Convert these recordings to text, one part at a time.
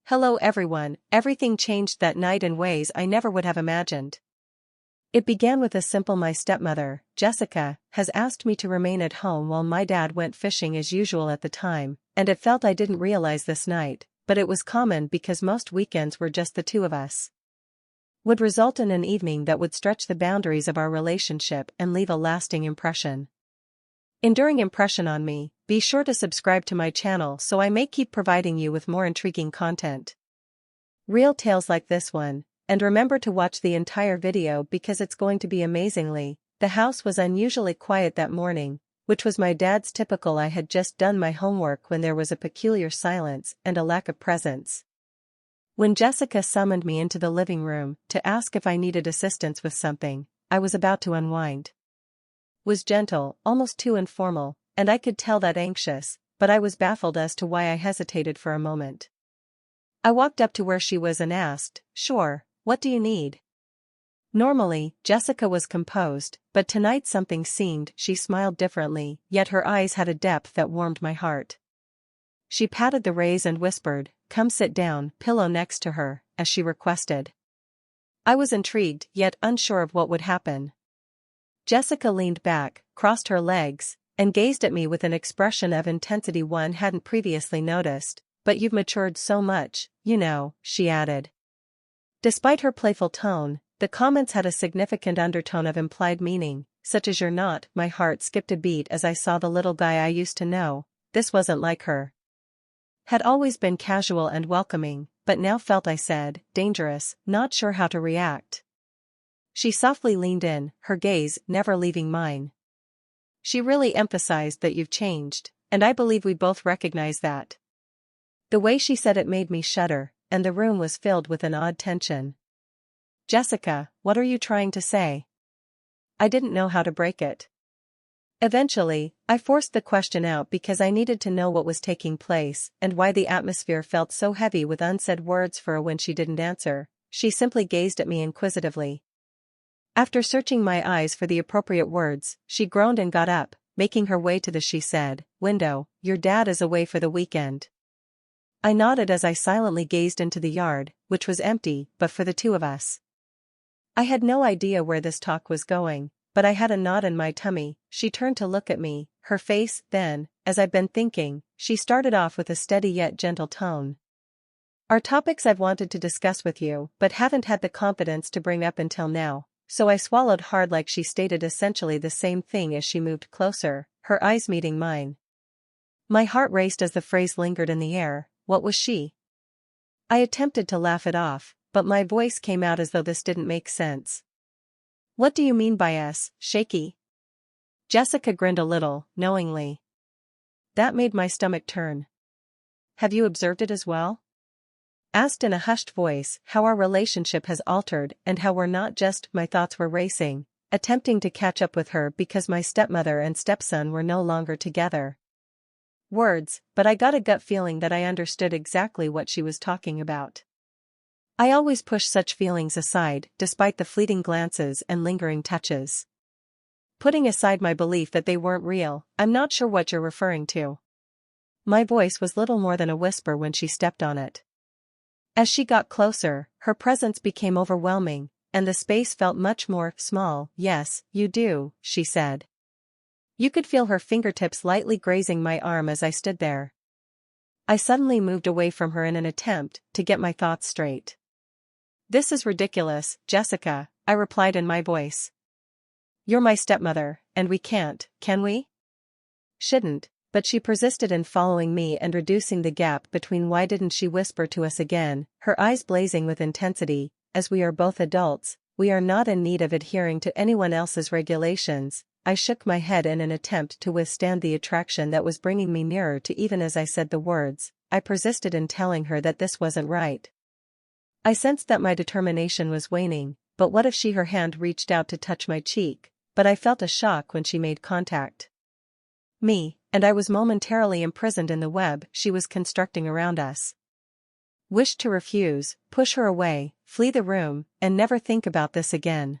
Hello everyone, everything changed that night in ways I never would have imagined. It began with a simple: my stepmother, Jessica, has asked me to remain at home while my dad went fishing as usual at the time, and it felt I didn't realize this night, but it was common because most weekends were just the two of us. Would result in an evening that would stretch the boundaries of our relationship and leave a lasting impression. Enduring impression on me. Be sure to subscribe to my channel so I may keep providing you with more intriguing content. Real tales like this one, and remember to watch the entire video because it's going to be amazingly. The house was unusually quiet that morning, which was my dad's typical. I had just done my homework when there was a peculiar silence and a lack of presence. When Jessica summoned me into the living room to ask if I needed assistance with something, I was about to unwind. Was gentle, almost too informal, and I could tell that anxious, but I was baffled as to why I hesitated for a moment. I walked up to where she was and asked, "Sure, what do you need?" Normally, Jessica was composed, but tonight something seemed. She smiled differently, yet her eyes had a depth that warmed my heart. She patted the rays and whispered, "Come sit down," pillow next to her, as she requested. I was intrigued, yet unsure of what would happen. Jessica leaned back, crossed her legs, and gazed at me with an expression of intensity one hadn't previously noticed. "But you've matured so much, you know," she added. Despite her playful tone, the comments had a significant undertone of implied meaning, such as "you're not." My heart skipped a beat as I saw the little guy I used to know. This wasn't like her. Had always been casual and welcoming, but now felt, I said, dangerous, not sure how to react. She softly leaned in, her gaze never leaving mine. She really emphasized that you've changed, and I believe we both recognize that. The way she said it made me shudder, and the room was filled with an odd tension. "Jessica, what are you trying to say?" I didn't know how to break it. Eventually, I forced the question out because I needed to know what was taking place and why the atmosphere felt so heavy with unsaid words. When she didn't answer, she simply gazed at me inquisitively. After searching my eyes for the appropriate words, she groaned and got up, making her way to the, she said, window. "Your dad is away for the weekend." I nodded as I silently gazed into the yard, which was empty but for the two of us. I had no idea where this talk was going, but I had a knot in my tummy. She turned to look at me, her face, then, as I've been thinking, she started off with a steady yet gentle tone. "Are topics I've wanted to discuss with you but haven't had the confidence to bring up until now." So I swallowed hard, like she stated essentially the same thing as she moved closer, her eyes meeting mine. My heart raced as the phrase lingered in the air. What was she? I attempted to laugh it off, but my voice came out as though this didn't make sense. "What do you mean by us, shaky?" Jessica grinned a little, knowingly. That made my stomach turn. "Have you observed it as well?" Asked in a hushed voice how our relationship has altered and how we're not just. My thoughts were racing, attempting to catch up with her because my stepmother and stepson were no longer together. Words, but I got a gut feeling that I understood exactly what she was talking about. I always push such feelings aside, despite the fleeting glances and lingering touches. Putting aside my belief that they weren't real, "I'm not sure what you're referring to." My voice was little more than a whisper when she stepped on it. As she got closer, her presence became overwhelming, and the space felt much more small. "Yes, you do," she said. You could feel her fingertips lightly grazing my arm as I stood there. I suddenly moved away from her in an attempt to get my thoughts straight. "This is ridiculous, Jessica," I replied in my voice. "You're my stepmother, and we can't, can we?" Shouldn't, but she persisted in following me and reducing the gap between. Why didn't she whisper to us again, her eyes blazing with intensity, "As we are both adults, we are not in need of adhering to anyone else's regulations." I shook my head in an attempt to withstand the attraction that was bringing me nearer to. Even as I said the words, I persisted in telling her that this wasn't right. I sensed that my determination was waning, but what if she? Her hand reached out to touch my cheek, but I felt a shock when she made contact. And I was momentarily imprisoned in the web she was constructing around us. Wished to refuse, push her away, flee the room, and never think about this again.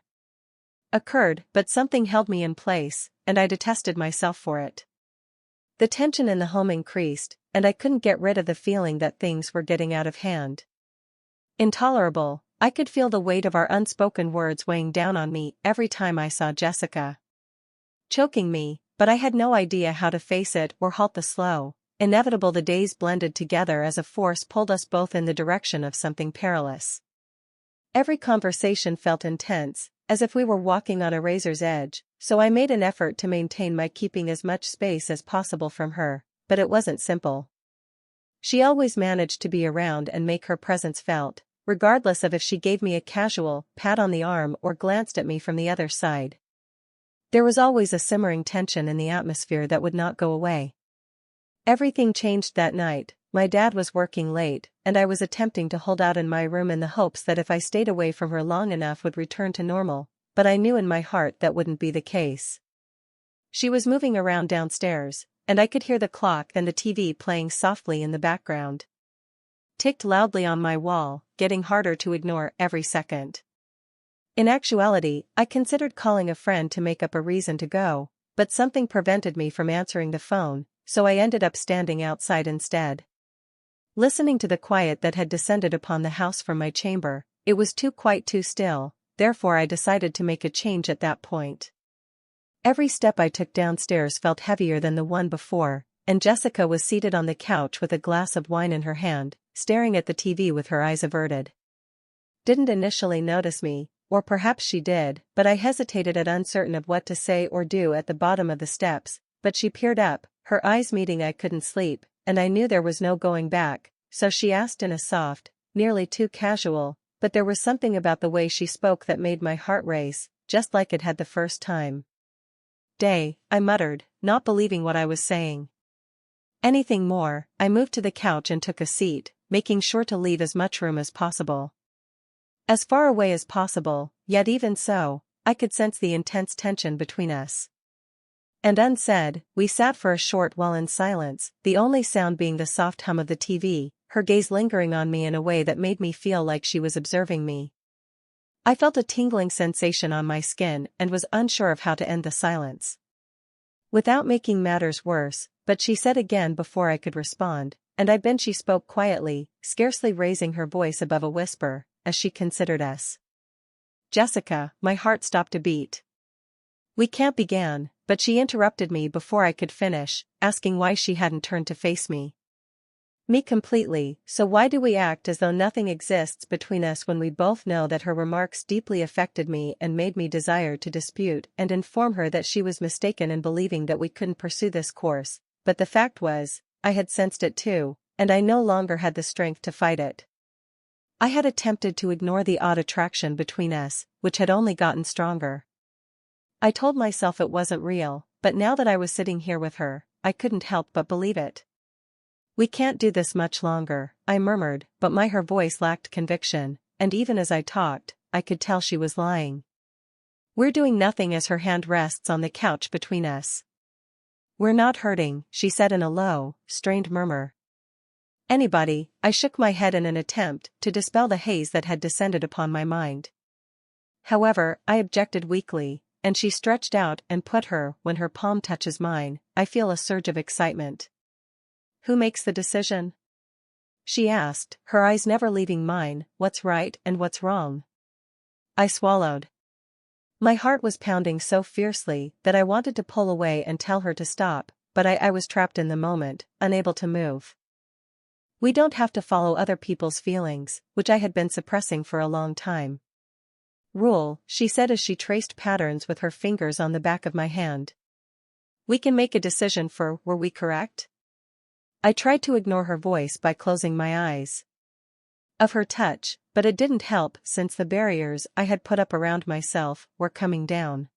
Occurred, but something held me in place, and I detested myself for it. The tension in the home increased, and I couldn't get rid of the feeling that things were getting out of hand. Intolerable. I could feel the weight of our unspoken words weighing down on me every time I saw Jessica. Choking me, but I had no idea how to face it or halt the slow, inevitable. The days blended together as a force pulled us both in the direction of something perilous. Every conversation felt intense, as if we were walking on a razor's edge, so I made an effort to maintain my keeping as much space as possible from her, but it wasn't simple. She always managed to be around and make her presence felt, regardless of if she gave me a casual pat on the arm or glanced at me from the other side. There was always a simmering tension in the atmosphere that would not go away. Everything changed that night. My dad was working late, and I was attempting to hold out in my room in the hopes that if I stayed away from her long enough would return to normal, but I knew in my heart that wouldn't be the case. She was moving around downstairs, and I could hear the clock and the TV playing softly in the background. Ticked loudly on my wall, getting harder to ignore every second. In actuality, I considered calling a friend to make up a reason to go, but something prevented me from answering the phone, so I ended up standing outside instead. Listening to the quiet that had descended upon the house from my chamber, it was quite too still, therefore I decided to make a change at that point. Every step I took downstairs felt heavier than the one before, and Jessica was seated on the couch with a glass of wine in her hand, staring at the TV with her eyes averted. Didn't initially notice me, or perhaps she did, but I hesitated uncertain of what to say or do at the bottom of the steps, but she peered up, her eyes meeting. I couldn't sleep, and I knew there was no going back, so she asked in a soft, nearly too casual, but there was something about the way she spoke that made my heart race, just like it had the first time. I muttered, not believing what I was saying. Anything more. I moved to the couch and took a seat, making sure to leave as much room as possible. As far away as possible, yet even so, I could sense the intense tension between us. And unsaid, we sat for a short while in silence, the only sound being the soft hum of the TV, her gaze lingering on me in a way that made me feel like she was observing me. I felt a tingling sensation on my skin and was unsure of how to end the silence. Without making matters worse, but she said again before I could respond, and she spoke quietly, scarcely raising her voice above a whisper, as she considered us. Jessica, my heart stopped a beat. We can't began, but she interrupted me before I could finish, asking why she hadn't turned to face me. Me completely. So why do we act as though nothing exists between us when we both know that her remarks deeply affected me and made me desire to dispute and inform her that she was mistaken in believing that we couldn't pursue this course, but the fact was, I had sensed it too, and I no longer had the strength to fight it. I had attempted to ignore the odd attraction between us, which had only gotten stronger. I told myself it wasn't real, but now that I was sitting here with her, I couldn't help but believe it. We can't do this much longer, I murmured, but her voice lacked conviction, and even as I talked, I could tell she was lying. We're doing nothing as her hand rests on the couch between us. We're not hurting, she said in a low, strained murmur. Anybody. I shook my head in an attempt to dispel the haze that had descended upon my mind. However, I objected weakly, and she stretched out and put her. When her palm touches mine, I feel a surge of excitement. Who makes the decision? She asked, her eyes never leaving mine. What's right and what's wrong? I swallowed. My heart was pounding so fiercely that I wanted to pull away and tell her to stop, but I was trapped in the moment, unable to move. We don't have to follow other people's feelings, which I had been suppressing for a long time. Rule, she said as she traced patterns with her fingers on the back of my hand. We can make a decision for, were we correct? I tried to ignore her voice by closing my eyes. Of her touch, but it didn't help since the barriers I had put up around myself were coming down.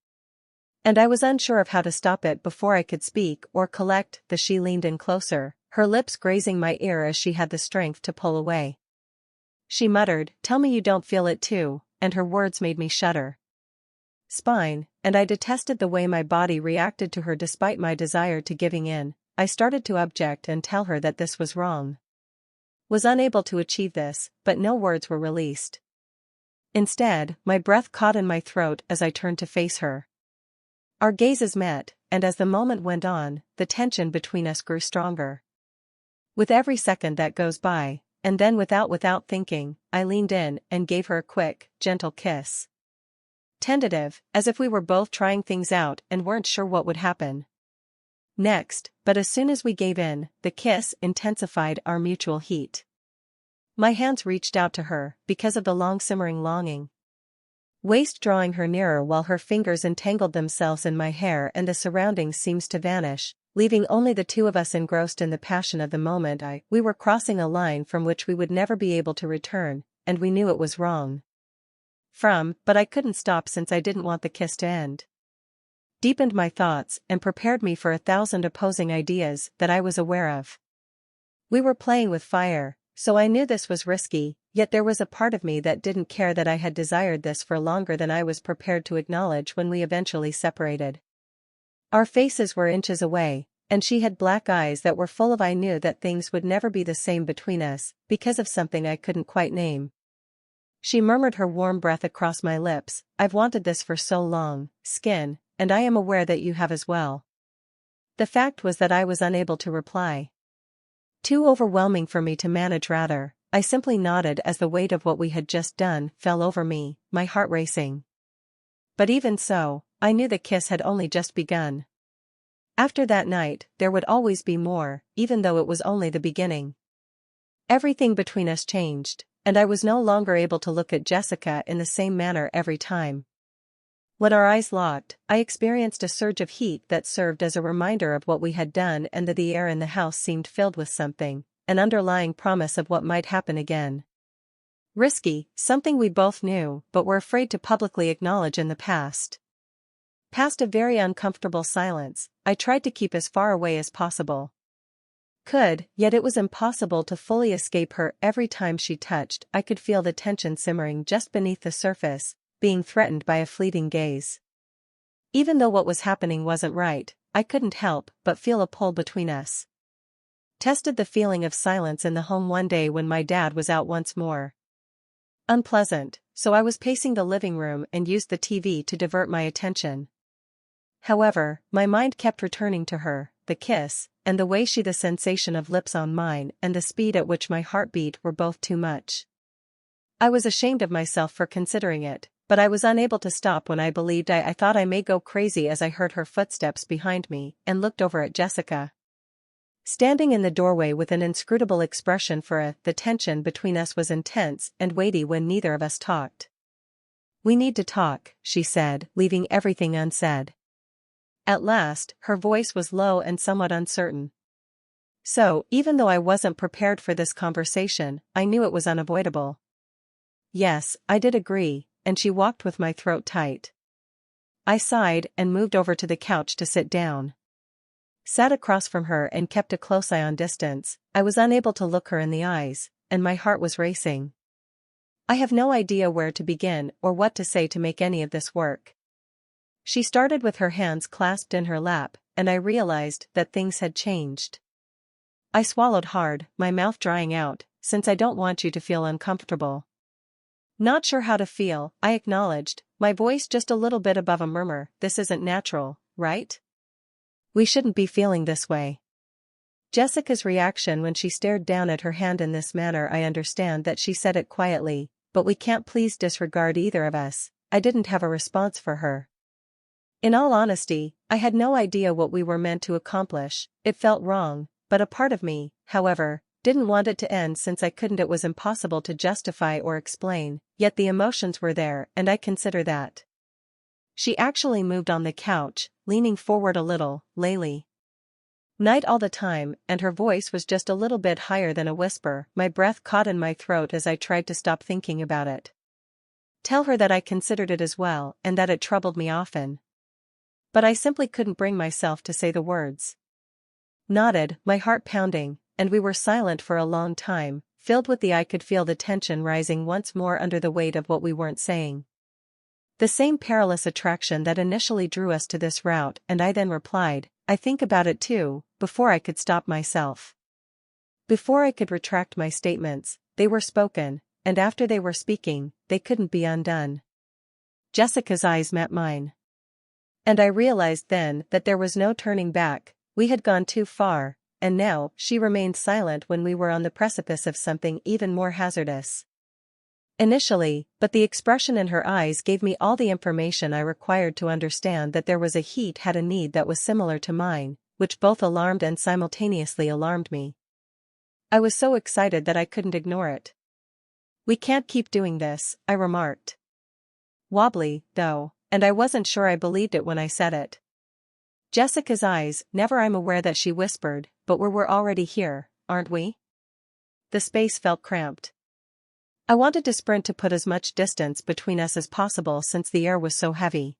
And I was unsure of how to stop it before I could speak or collect. She leaned in closer, her lips grazing my ear as she had the strength to pull away. She muttered, "Tell me you don't feel it too," and her words made me shudder. Spine, and I detested the way my body reacted to her despite my desire to giving in. I started to object and tell her that this was wrong. Was unable to achieve this, but no words were released. Instead, my breath caught in my throat as I turned to face her. Our gazes met, and as the moment went on, the tension between us grew stronger. With every second that goes by, and then without thinking, I leaned in and gave her a quick, gentle kiss. Tentative, as if we were both trying things out and weren't sure what would happen next, but as soon as we gave in, the kiss intensified our mutual heat. My hands reached out to her, because of the long simmering longing. Waist drawing her nearer while her fingers entangled themselves in my hair and the surroundings seemed to vanish, leaving only the two of us engrossed in the passion of the moment. We were crossing a line from which we would never be able to return, and we knew it was wrong. But I couldn't stop since I didn't want the kiss to end. Deepened my thoughts and prepared me for 1,000 opposing ideas that I was aware of. We were playing with fire, so I knew this was risky, yet there was a part of me that didn't care that I had desired this for longer than I was prepared to acknowledge when we eventually separated. Our faces were inches away, and she had black eyes that were full of I knew that things would never be the same between us, because of something I couldn't quite name. She murmured her warm breath across my lips, "I've wanted this for so long, Skin, and I am aware that you have as well." The fact was that I was unable to reply. Too overwhelming for me to manage rather, I simply nodded as the weight of what we had just done fell over me, my heart racing. But even so, I knew the kiss had only just begun. After that night, there would always be more, even though it was only the beginning. Everything between us changed, and I was no longer able to look at Jessica in the same manner every time. When our eyes locked, I experienced a surge of heat that served as a reminder of what we had done and that the air in the house seemed filled with something, an underlying promise of what might happen again. Risky, something we both knew but were afraid to publicly acknowledge in the past. Past a very uncomfortable silence, I tried to keep as far away as possible. Yet it was impossible to fully escape her. Every time she touched, I could feel the tension simmering just beneath the surface, being threatened by a fleeting gaze. Even though what was happening wasn't right, I couldn't help but feel a pull between us. Tested the feeling of silence in the home one day when my dad was out once more. Unpleasant, so I was pacing the living room and used the TV to divert my attention. However, my mind kept returning to her, the kiss, and the sensation of lips on mine and the speed at which my heart beat were both too much. I was ashamed of myself for considering it, but I was unable to stop when I believed I thought I may go crazy as I heard her footsteps behind me and looked over at Jessica. Standing in the doorway with an inscrutable expression the tension between us was intense and weighty when neither of us talked. "We need to talk," she said, leaving everything unsaid. At last, her voice was low and somewhat uncertain. So, even though I wasn't prepared for this conversation, I knew it was unavoidable. Yes, I did agree, and she walked with my throat tight. I sighed and moved over to the couch to sit down. Sat across from her and kept a close eye on distance. I was unable to look her in the eyes, and my heart was racing. I have no idea where to begin or what to say to make any of this work. She started with her hands clasped in her lap, and I realized that things had changed. I swallowed hard, my mouth drying out, "Since I don't want you to feel uncomfortable." "Not sure how to feel," I acknowledged, my voice just a little bit above a murmur. "This isn't natural, right? We shouldn't be feeling this way." Jessica's reaction when she stared down at her hand in this manner, I understand that she said it quietly, but we can't please disregard either of us. I didn't have a response for her. In all honesty, I had no idea what we were meant to accomplish. It felt wrong, but a part of me, however, didn't want it to end since it was impossible to justify or explain, yet the emotions were there and I consider that. She actually moved on the couch, leaning forward a little. "Laylee. Night all the time," and her voice was just a little bit higher than a whisper. My breath caught in my throat as I tried to stop thinking about it. Tell her that I considered it as well and that it troubled me often. But I simply couldn't bring myself to say the words. Nodded, my heart pounding, and we were silent for a long time, filled with I could feel the tension rising once more under the weight of what we weren't saying. The same perilous attraction that initially drew us to this route, and I then replied, "I think about it too," before I could stop myself. Before I could retract my statements, they were spoken, and after they were speaking, they couldn't be undone. Jessica's eyes met mine. And I realized then that there was no turning back. We had gone too far, and now she remained silent when we were on the precipice of something even more hazardous. Initially, but the expression in her eyes gave me all the information I required to understand that there was a heat had a need that was similar to mine, which both alarmed and simultaneously alarmed me. I was so excited that I couldn't ignore it. "We can't keep doing this," I remarked. Wobbly, though, and I wasn't sure I believed it when I said it. Jessica's eyes, never. I'm aware that she whispered, "But we're already here, aren't we?" The space felt cramped. I wanted to sprint to put as much distance between us as possible since the air was so heavy.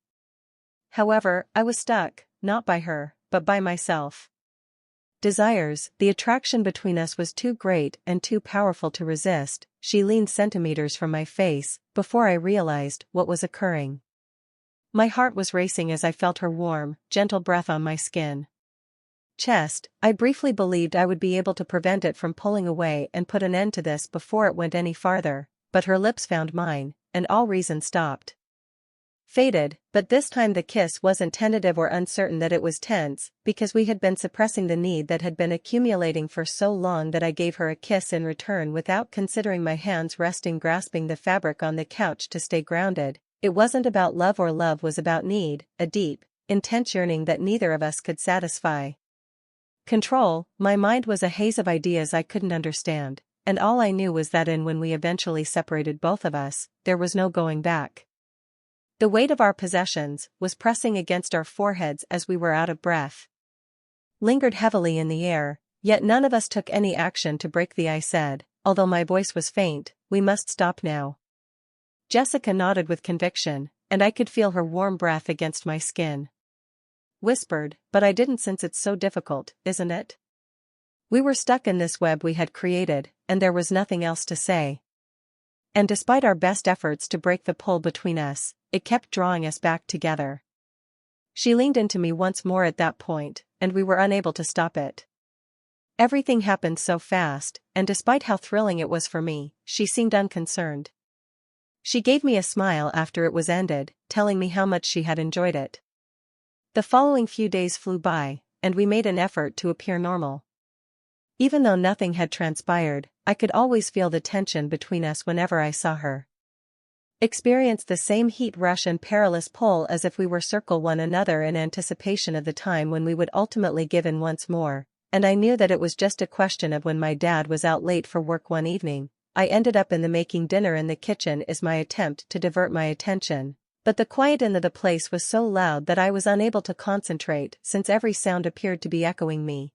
However, I was stuck, not by her, but by myself. The attraction between us was too great and too powerful to resist. She leaned centimeters from my face, before I realized what was occurring. My heart was racing as I felt her warm, gentle breath on my skin. I briefly believed I would be able to prevent it from pulling away and put an end to this before it went any farther, but her lips found mine, and all reason stopped. Faded, but this time the kiss wasn't tentative or uncertain, that it was tense, because we had been suppressing the need that had been accumulating for so long that I gave her a kiss in return without considering, my hands resting grasping the fabric on the couch to stay grounded. It wasn't about love, or love was about need, a deep, intense yearning that neither of us could satisfy. Control. My mind was a haze of ideas I couldn't understand, and all I knew was that when we eventually separated, both of us, there was no going back. The weight of our possessions was pressing against our foreheads as we were out of breath. Lingered heavily in the air, yet none of us took any action to break the ice. Said, although my voice was faint, "We must stop now." Jessica nodded with conviction, and I could feel her warm breath against my skin. Whispered, "But I didn't, since it's so difficult, isn't it?" We were stuck in this web we had created, and there was nothing else to say. And despite our best efforts to break the pull between us, it kept drawing us back together. She leaned into me once more at that point, and we were unable to stop it. Everything happened so fast, and despite how thrilling it was for me, she seemed unconcerned. She gave me a smile after it was ended, telling me how much she had enjoyed it. The following few days flew by, and we made an effort to appear normal. Even though nothing had transpired, I could always feel the tension between us whenever I saw her. Experienced the same heat rush and perilous pull as if we were circle one another in anticipation of the time when we would ultimately give in once more, and I knew that it was just a question of when. My dad was out late for work one evening. I ended up in the making dinner in the kitchen as my attempt to divert my attention. But the quiet in the place was so loud that I was unable to concentrate, since every sound appeared to be echoing me.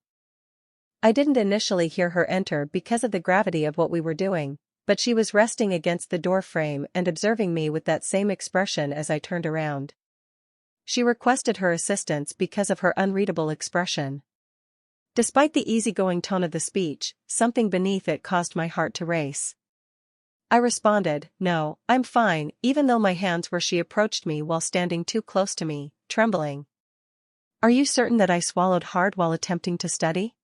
I didn't initially hear her enter because of the gravity of what we were doing, but she was resting against the door frame and observing me with that same expression as I turned around. She requested her assistance because of her unreadable expression. Despite the easygoing tone of the speech, something beneath it caused my heart to race. I responded, "No, I'm fine," even though my hands were. She approached me while standing too close to me, trembling. "Are you certain that I swallowed hard while attempting to study?"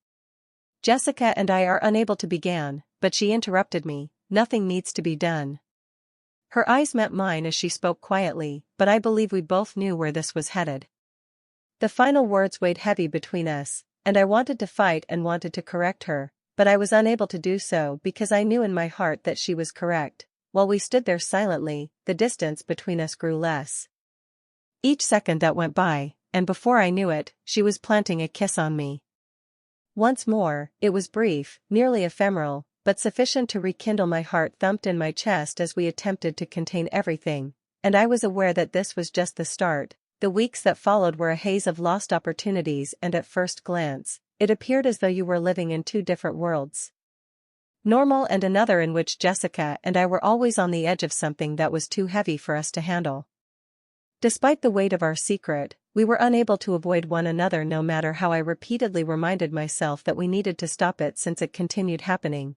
"Jessica and I are unable to," began, but she interrupted me. "Nothing needs to be done." Her eyes met mine as she spoke quietly, but I believe we both knew where this was headed. The final words weighed heavy between us, and I wanted to fight and wanted to correct her, but I was unable to do so because I knew in my heart that she was correct. While we stood there silently, the distance between us grew less. Each second that went by, and before I knew it, she was planting a kiss on me. Once more, it was brief, nearly ephemeral, but sufficient to rekindle. My heart thumped in my chest as we attempted to contain everything, and I was aware that this was just the start. The weeks that followed were a haze of lost opportunities, and at first glance, it appeared as though you were living in two different worlds. Normal and another in which Jessica and I were always on the edge of something that was too heavy for us to handle. Despite the weight of our secret, we were unable to avoid one another no matter how I repeatedly reminded myself that we needed to stop it since it continued happening.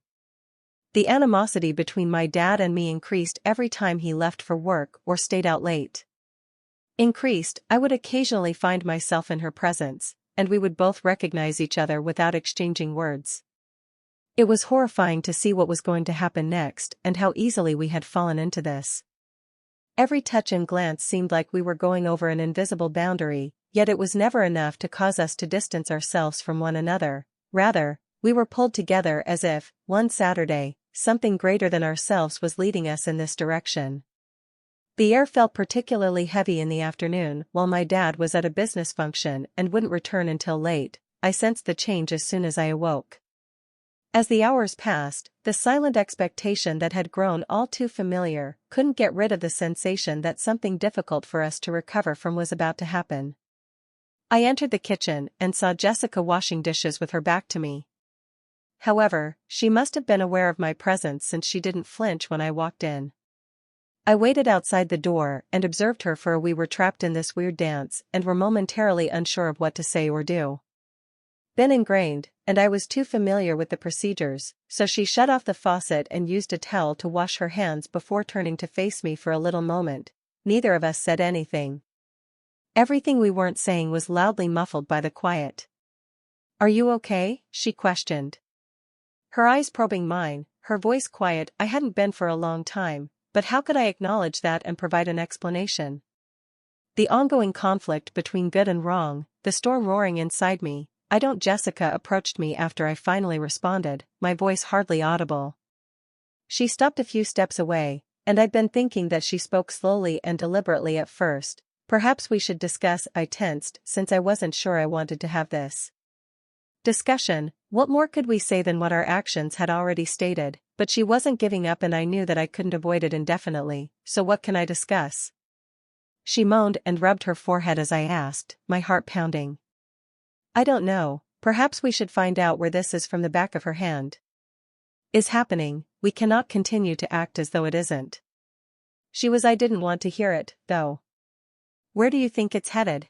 The animosity between my dad and me increased every time he left for work or stayed out late. I would occasionally find myself in her presence, and we would both recognize each other without exchanging words. It was horrifying to see what was going to happen next and how easily we had fallen into this. Every touch and glance seemed like we were going over an invisible boundary, yet it was never enough to cause us to distance ourselves from one another. Rather, we were pulled together as if, one Saturday, something greater than ourselves was leading us in this direction. The air felt particularly heavy in the afternoon while my dad was at a business function and wouldn't return until late. I sensed the change as soon as I awoke. As the hours passed, the silent expectation that had grown all too familiar couldn't get rid of the sensation that something difficult for us to recover from was about to happen. I entered the kitchen and saw Jessica washing dishes with her back to me. However, she must have been aware of my presence since she didn't flinch when I walked in. I waited outside the door and observed her for we were trapped in this weird dance and were momentarily unsure of what to say or do. Been ingrained, and I was too familiar with the procedures, so she shut off the faucet and used a towel to wash her hands before turning to face me for a little moment. Neither of us said anything. Everything we weren't saying was loudly muffled by the quiet. "Are you okay?" she questioned. Her eyes probing mine, her voice quiet. I hadn't been for a long time, but how could I acknowledge that and provide an explanation? The ongoing conflict between good and wrong, the storm roaring inside me. "I don't." Jessica approached me after I finally responded, my voice hardly audible. She stopped a few steps away, and I'd been thinking that she spoke slowly and deliberately at first. "Perhaps we should discuss." I tensed, since I wasn't sure I wanted to have this discussion. What more could we say than what our actions had already stated? But she wasn't giving up and I knew that I couldn't avoid it indefinitely, so what can I discuss? She moaned and rubbed her forehead as I asked, my heart pounding. "I don't know, perhaps we should find out where this is from." The back of her hand is happening. "We cannot continue to act as though it isn't." I didn't want to hear it, though. "Where do you think it's headed?"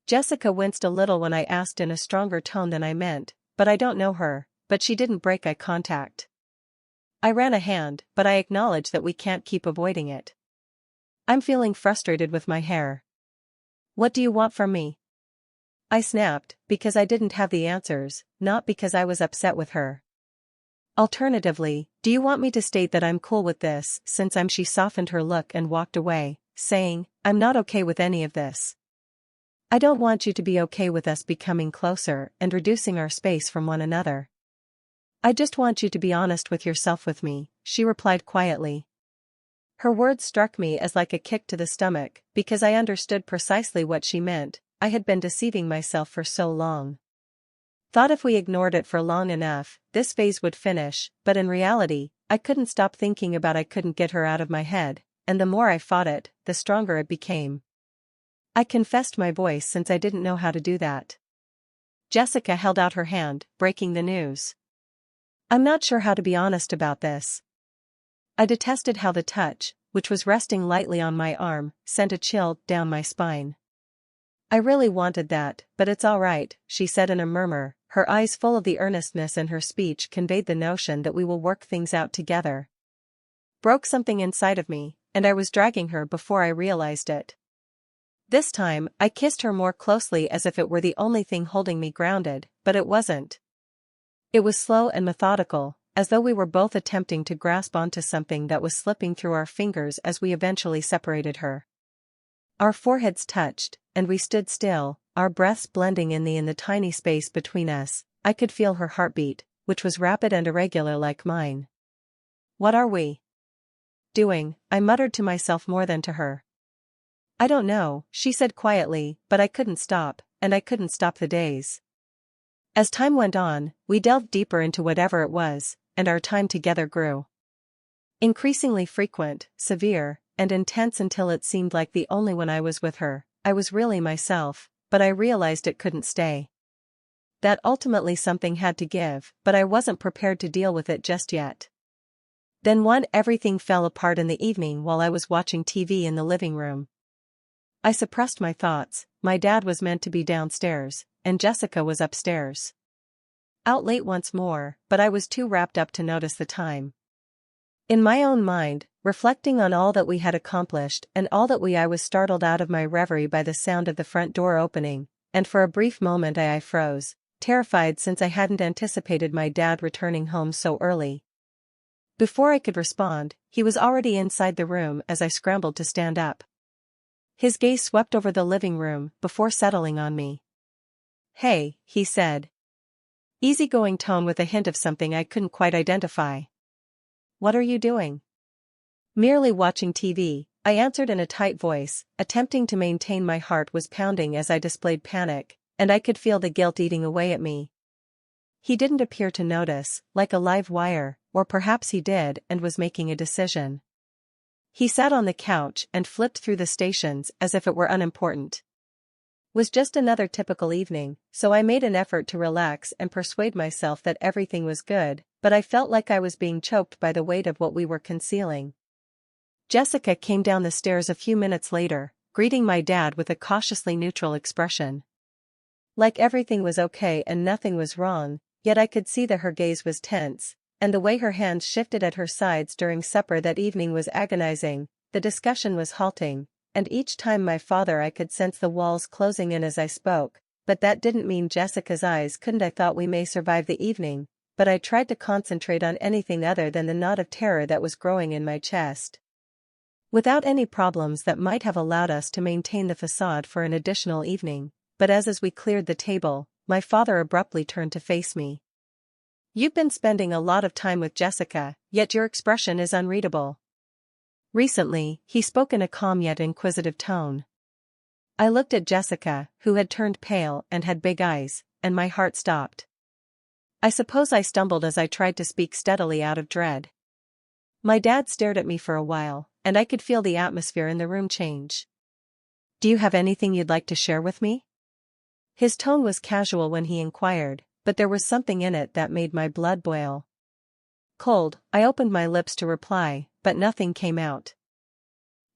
Jessica winced a little when I asked in a stronger tone than I meant, but I don't know her. But she didn't break eye contact. I ran a hand, but I acknowledge that we can't keep avoiding it. "I'm feeling frustrated with my hair." "What do you want from me?" I snapped, because I didn't have the answers, not because I was upset with her. "Alternatively, do you want me to state that I'm cool with this since I'm..." She softened her look and walked away, saying, "I'm not okay with any of this. I don't want you to be okay with us becoming closer and reducing our space from one another. I just want you to be honest with yourself with me," she replied quietly. Her words struck me as like a kick to the stomach, because I understood precisely what she meant. I had been deceiving myself for so long. Thought if we ignored it for long enough, this phase would finish, but in reality, I couldn't stop thinking about. I couldn't get her out of my head, and the more I fought it, the stronger it became. I confessed my voice since I didn't know how to do that. Jessica held out her hand, breaking the news. "I'm not sure how to be honest about this." I detested how the touch, which was resting lightly on my arm, sent a chill down my spine. "I really wanted that, but it's all right," she said in a murmur, her eyes full of the earnestness in her speech conveyed the notion that we will work things out together. Broke something inside of me, and I was dragging her before I realized it. This time, I kissed her more closely as if it were the only thing holding me grounded, but it wasn't. It was slow and methodical, as though we were both attempting to grasp onto something that was slipping through our fingers as we eventually separated her. Our foreheads touched, and we stood still, our breaths blending in the tiny space between us. I could feel her heartbeat, which was rapid and irregular like mine. "What are we doing?" I muttered to myself more than to her. "I don't know," she said quietly, but I couldn't stop, and I couldn't stop the days. As time went on, we delved deeper into whatever it was, and our time together grew increasingly frequent, severe, and intense until it seemed like the only when I was with her, I was really myself, but I realized it couldn't stay. That ultimately something had to give, but I wasn't prepared to deal with it just yet. Then everything fell apart in the evening while I was watching TV in the living room. I suppressed my thoughts. My dad was meant to be downstairs, and Jessica was upstairs. Out late once more, but I was too wrapped up to notice the time. In my own mind, reflecting on all that we had accomplished and all that I was startled out of my reverie by the sound of the front door opening, and for a brief moment I froze, terrified since I hadn't anticipated my dad returning home so early. Before I could respond, he was already inside the room as I scrambled to stand up. His gaze swept over the living room before settling on me. "Hey," he said. easygoing tone with a hint of something I couldn't quite identify. "What are you doing?" "Merely watching TV," I answered in a tight voice, attempting to maintain my heart was pounding as I displayed panic, and I could feel the guilt eating away at me. He didn't appear to notice, like a live wire, or perhaps he did and was making a decision. He sat on the couch and flipped through the stations as if it were unimportant. Was just another typical evening, so I made an effort to relax and persuade myself that everything was good, but I felt like I was being choked by the weight of what we were concealing. Jessica came down the stairs a few minutes later, greeting my dad with a cautiously neutral expression. Like everything was okay and nothing was wrong, yet I could see that her gaze was tense, and the way her hands shifted at her sides during supper that evening was agonizing. The discussion was halting, and each time my father I could sense the walls closing in as I spoke, but that didn't mean Jessica's eyes couldn't. I thought we may survive the evening, but I tried to concentrate on anything other than the knot of terror that was growing in my chest. Without any problems that might have allowed us to maintain the facade for an additional evening, but as we cleared the table, my father abruptly turned to face me. "You've been spending a lot of time with Jessica, yet your expression is unreadable." Recently, he spoke in a calm yet inquisitive tone. I looked at Jessica, who had turned pale and had big eyes, and my heart stopped. I suppose I stumbled as I tried to speak steadily out of dread. My dad stared at me for a while, and I could feel the atmosphere in the room change. "Do you have anything you'd like to share with me?" His tone was casual when he inquired, but there was something in it that made my blood boil. Cold, I opened my lips to reply, but nothing came out.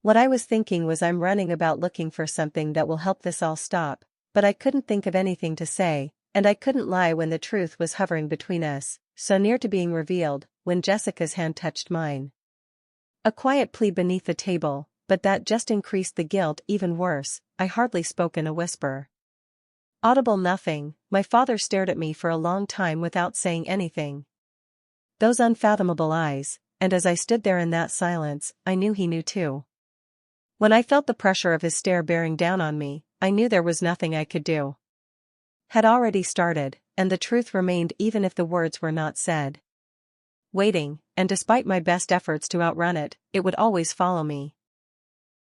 What I was thinking was I'm running about looking for something that will help this all stop, but I couldn't think of anything to say, and I couldn't lie when the truth was hovering between us, so near to being revealed, when Jessica's hand touched mine. A quiet plea beneath the table, but that just increased the guilt even worse. I hardly spoke in a whisper. Audible nothing. My father stared at me for a long time without saying anything. Those unfathomable eyes, and as I stood there in that silence, I knew he knew too. When I felt the pressure of his stare bearing down on me, I knew there was nothing I could do. Had already started, and the truth remained even if the words were not said. Waiting, and despite my best efforts to outrun it, it would always follow me.